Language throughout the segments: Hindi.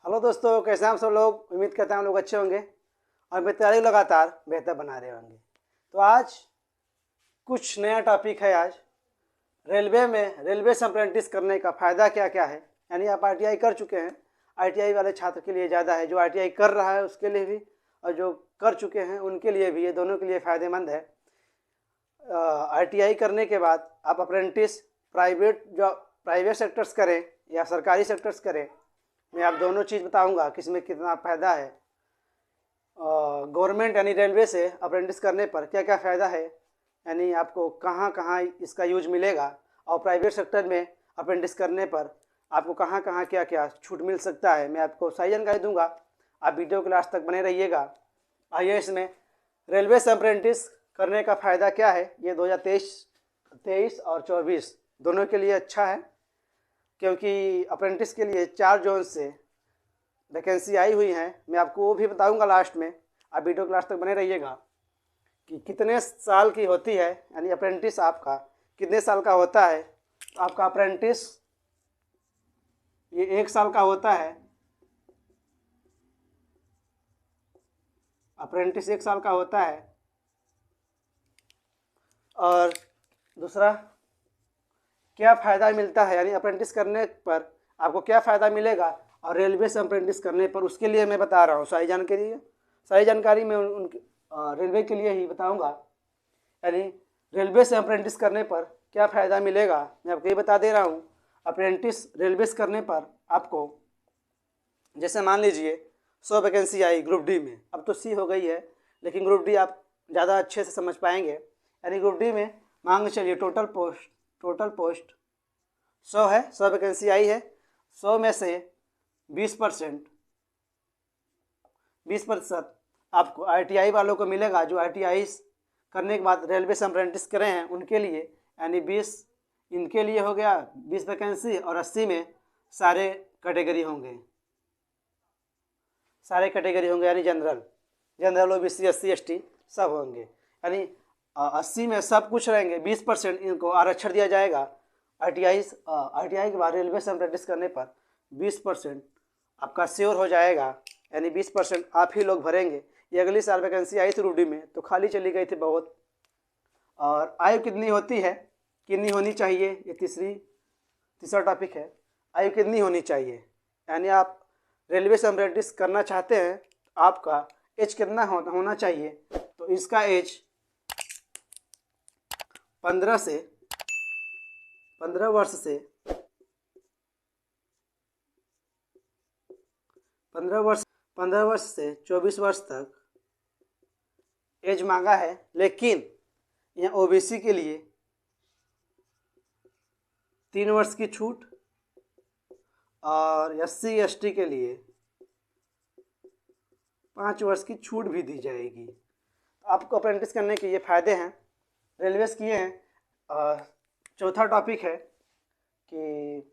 हेलो दोस्तों, कैसे हैं आप सब लोग। उम्मीद करते हैं हम लोग अच्छे होंगे और मेरी तैयारी लगातार बेहतर बना रहे होंगे। तो आज कुछ नया टॉपिक है। आज रेलवे में रेलवे से अप्रेंटिस करने का फ़ायदा क्या क्या है। यानी आप आईटीआई कर चुके हैं, आईटीआई वाले छात्र के लिए ज़्यादा है, जो आईटीआई कर रहा है उसके लिए भी और जो कर चुके हैं उनके लिए भी, ये दोनों के लिए फ़ायदेमंद है। आईटीआई करने के बाद आप अप्रेंटिस प्राइवेट सेक्टर्स करें या सरकारी सेक्टर्स करें, मैं आप दोनों चीज़ बताऊंगा कि इसमें कितना फ़ायदा है। गवर्नमेंट यानी रेलवे से अप्रेंटिस करने पर क्या क्या फ़ायदा है, यानी आपको कहाँ कहाँ इसका यूज मिलेगा, और प्राइवेट सेक्टर में अप्रेंटिस करने पर आपको कहाँ कहाँ क्या क्या छूट मिल सकता है, मैं आपको सही जानकारी दूंगा। आप वीडियो के लास्ट तक बने रहिएगा। आइए, इसमें रेलवे से अप्रेंटिस करने का फ़ायदा क्या है, ये 2023 और 24 दोनों के लिए अच्छा है, क्योंकि अप्रेंटिस के लिए 4 जोन से वैकेंसी आई हुई हैं। मैं आपको वो भी बताऊंगा लास्ट में। आप वीडियो के लास्ट तक बने रहिएगा कि कितने साल की होती है, यानी अप्रेंटिस आपका कितने साल का होता है। तो आपका अप्रेंटिस ये 1 साल का होता है। अप्रेंटिस 1 साल का होता है। और दूसरा क्या फ़ायदा मिलता है, यानी अप्रेंटिस करने पर आपको क्या फ़ायदा मिलेगा, और रेलवे से अप्रेंटिस करने पर उसके लिए मैं बता रहा हूँ। सही जानकारी मैं उनके रेलवे के लिए ही बताऊँगा। यानी रेलवे से अप्रेंटिस करने पर क्या फ़ायदा मिलेगा, मैं आपको ये बता दे रहा हूँ। अप्रेंटिस रेलवे से करने पर आपको, जैसे मान लीजिए 100 वैकेंसी आई ग्रुप डी में, अब तो सी हो गई है, लेकिन ग्रुप डी आप ज़्यादा अच्छे से समझ पाएंगे। यानी ग्रुप डी में मान के चलिए टोटल पोस्ट 100 है, 100 वैकेंसी आई है। 100 में से 20% आपको आईटीआई वालों को मिलेगा, जो आईटीआई करने के बाद रेलवे से अप्रेंटिस करे हैं उनके लिए। यानी 20 इनके लिए हो गया 20 वैकेंसी, और 80 में सारे कैटेगरी होंगे, यानी जनरल ओबीसी एससी एसटी सब होंगे। यानी 80 में सब कुछ रहेंगे। 20% इनको आरक्षण दिया जाएगा। आईटीआई के बाद रेलवे से अप्रेंटिस करने पर 20% आपका श्योर हो जाएगा, यानी 20% आप ही लोग भरेंगे। ये अगली साल वैकेंसी आई थी रूडी में, तो खाली चली गई थी बहुत। और आयु कितनी होनी चाहिए, ये तीसरा टॉपिक है। आयु कितनी होनी चाहिए, यानी आप रेलवे से अप्रेंटिस करना चाहते हैं, आपका एज कितना होना चाहिए। तो इसका एज 15 वर्ष से 24 वर्ष तक एज मांगा है। लेकिन यहाँ ओबीसी के लिए 3 वर्ष की छूट, और एससी एसटी के लिए 5 वर्ष की छूट भी दी जाएगी। तो आपको अप्रेंटिस करने के ये फ़ायदे हैं, रेलवे किए हैं। चौथा टॉपिक है कि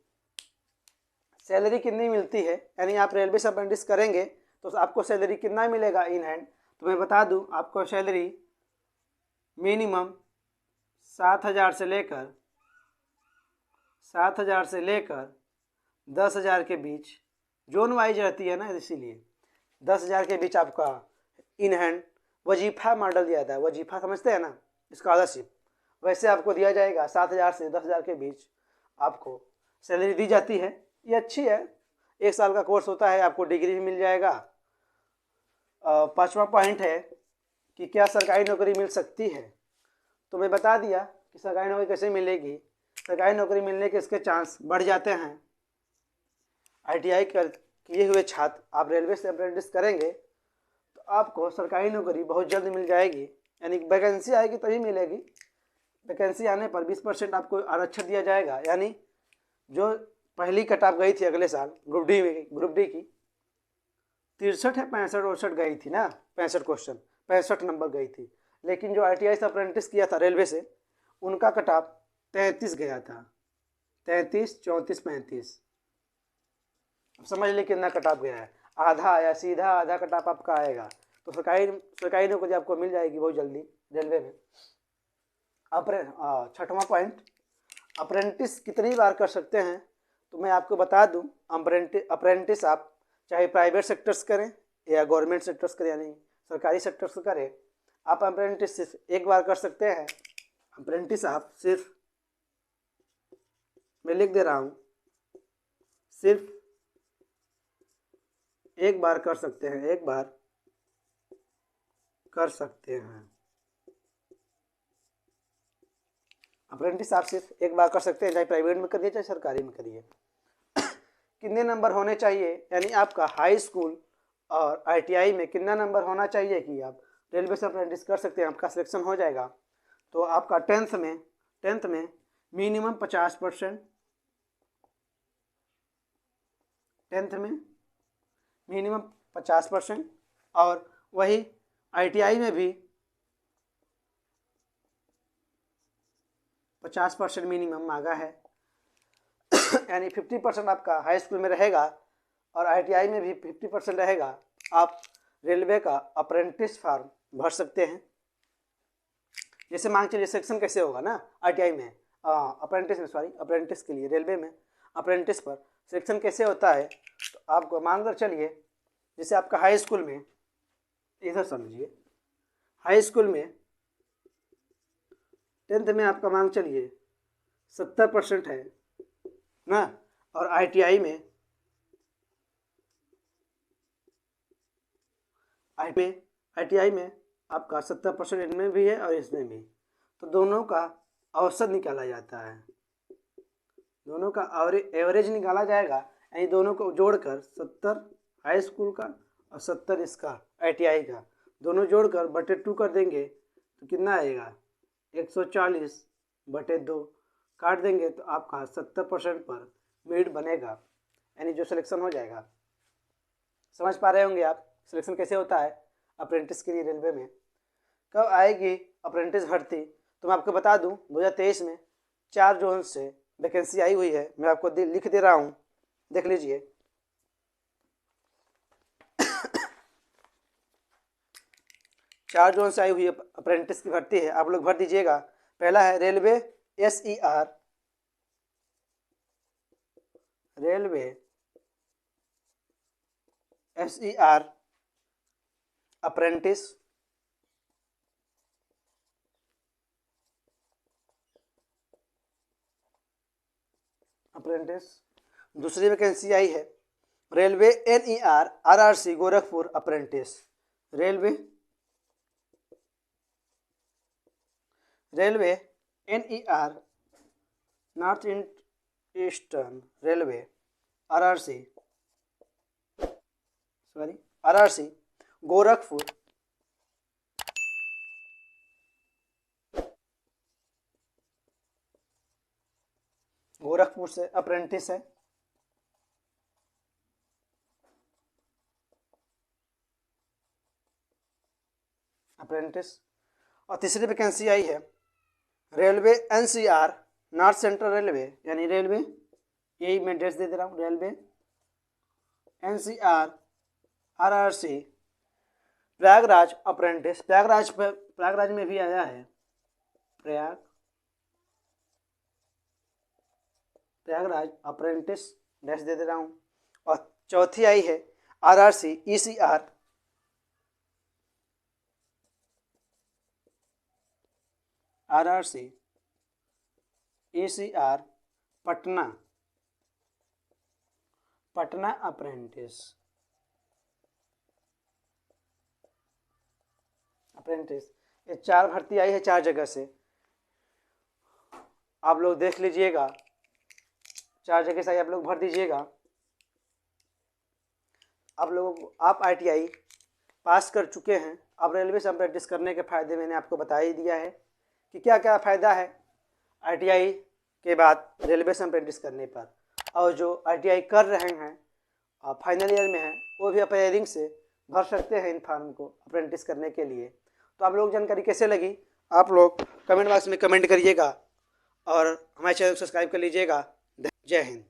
सैलरी कितनी मिलती है, यानी आप रेलवे से अप्रेंटिस करेंगे तो आपको सैलरी कितना मिलेगा इन हैंड। तो मैं बता दूं, आपको सैलरी मिनिमम 7,000 से लेकर 10,000 के बीच, जोन वाइज रहती है ना, इसीलिए 10,000 के बीच आपका इन हैंड वजीफ़ा मॉडल दिया था। वजीफ़ा समझते हैं ना, स्कॉलरशिप, वैसे आपको दिया जाएगा। 7,000 से 10,000 के बीच आपको सैलरी दी जाती है। ये अच्छी है। 1 साल का कोर्स होता है, आपको डिग्री भी मिल जाएगा। 5वां पॉइंट है कि क्या सरकारी नौकरी मिल सकती है। तो मैं बता दिया कि सरकारी नौकरी कैसे मिलेगी। सरकारी नौकरी मिलने के इसके चांस बढ़ जाते हैं। आईटीआई किए हुए छात्र आप रेलवे से अप्रेंटिस करेंगे तो आपको सरकारी नौकरी बहुत जल्द मिल जाएगी। यानी वैकेंसी आएगी तभी मिलेगी। वैकेंसी आने पर 20% आपको आरक्षण दिया जाएगा। यानी जो पहली कटाप गई थी अगले साल ग्रुप डी की 63 है 65 गई थी ना, 65 नंबर गई थी। लेकिन जो आईटीआई से अप्रेंटिस किया था रेलवे से, उनका कटाप 33 गया था। 33, 34, 35। अब समझ लीजिए कितना कटाप गया है। आधा या सीधा आधा कटाप आपका आएगा। तो सरकारी नौकरी आपको मिल जाएगी बहुत जल्दी रेलवे में। 6वां पॉइंट, अप्रेंटिस कितनी बार कर सकते हैं। तो मैं आपको बता दूं, अप्रेंटिस आप चाहे प्राइवेट सेक्टर्स करें या गवर्नमेंट सेक्टर्स करें, यानी सरकारी सेक्टर्स करें, आप अप्रेंटिस सिर्फ एक बार कर सकते हैं। अप्रेंटिस आप सिर्फ, मैं लिख दे रहा हूँ, सिर्फ एक बार कर सकते हैं, एक बार कर सकते हैं। अप्रेंटिस आप सिर्फ एक बार कर सकते हैं, चाहे प्राइवेट में करिए चाहे सरकारी में करिए। कितने नंबर होने चाहिए, यानी आपका हाई स्कूल और आईटीआई में कितना नंबर होना चाहिए कि आप रेलवे से अप्रेंटिस कर सकते हैं, आपका सिलेक्शन हो जाएगा। तो आपका टेंथ में मिनिमम 50%, टेंथ में मिनिमम 50%, और वही आईटीआई में भी 50% मिनिमम मांगा है। यानी 50% आपका हाई स्कूल में रहेगा और आईटीआई में भी 50% रहेगा। आप रेलवे का अप्रेंटिस फॉर्म भर सकते हैं। जैसे मांग चलिए सिलेक्शन कैसे होगा ना आईटीआई में, अप्रेंटिस के लिए रेलवे में अप्रेंटिस पर सिलेक्शन कैसे होता है, तो आपको मान कर चलिए, जैसे आपका हाई स्कूल में, इधर समझिए, हाई स्कूल में टेंथ में आपका मांग चलिए 70% है ना, और आईटीआई में आपका 70% इनमें भी है और इसमें भी, तो दोनों का औसत निकाला जाता है, दोनों का एवरेज निकाला जाएगा। यानी दोनों को जोड़कर 70 हाई स्कूल का और 70 इसका आईटीआई का, दोनों जोड़कर बटे 2 कर देंगे तो कितना आएगा, 140/2 काट देंगे तो आपका 70% पर मेरिट बनेगा, यानी जो सिलेक्शन हो जाएगा। समझ पा रहे होंगे आप सिलेक्शन कैसे होता है अप्रेंटिस के लिए रेलवे में। कब आएगी अप्रेंटिस भर्ती, तो मैं आपको बता दूं 2023 में 4 जोन से वैकेंसी आई हुई है। मैं आपको लिख दे रहा हूँ, देख लीजिए। 4 जोन से आई हुई अप्रेंटिस की भर्ती है, आप लोग भर दीजिएगा। पहला है railway SER, railway SER apprentice, दूसरी वैकेंसी आई है railway NER RRC Gorakhpur apprentice, railway NER north eastern railway RRC Gorakhpur से अप्रेंटिस है। और तीसरी वैकेंसी आई है railway NCR north central railway, यानी रेलवे, यही मैं एड्रेस दे रहा हूँ, railway NCR RRC Prayagraj apprentice, Prayagraj में भी आया है, प्रयागराज अप्रेंटिस डैश दे रहा हूँ। और चौथी आई है RRC ECR पटना अप्रेंटिस, ये 4 भर्ती आई है 4 जगह से, आप लोग देख लीजिएगा। 4 जगह से आप लोग भर दीजिएगा। आप ITI पास कर चुके हैं, अब रेलवे से अप्रेंटिस करने के फ़ायदे मैंने आपको बता ही दिया है कि क्या क्या फ़ायदा है ITI के बाद रेलवे से अप्रेंटिस करने पर। और जो ITI कर रहे हैं और फाइनल ईयर में हैं, वो भी अप्रेयरिंग से भर सकते हैं इन फॉर्म को अप्रेंटिस करने के लिए। तो आप लोग जानकारी कैसे लगी, आप लोग कमेंट बॉक्स में कमेंट करिएगा और हमारे चैनल को सब्सक्राइब कर लीजिएगा। जय हिंद।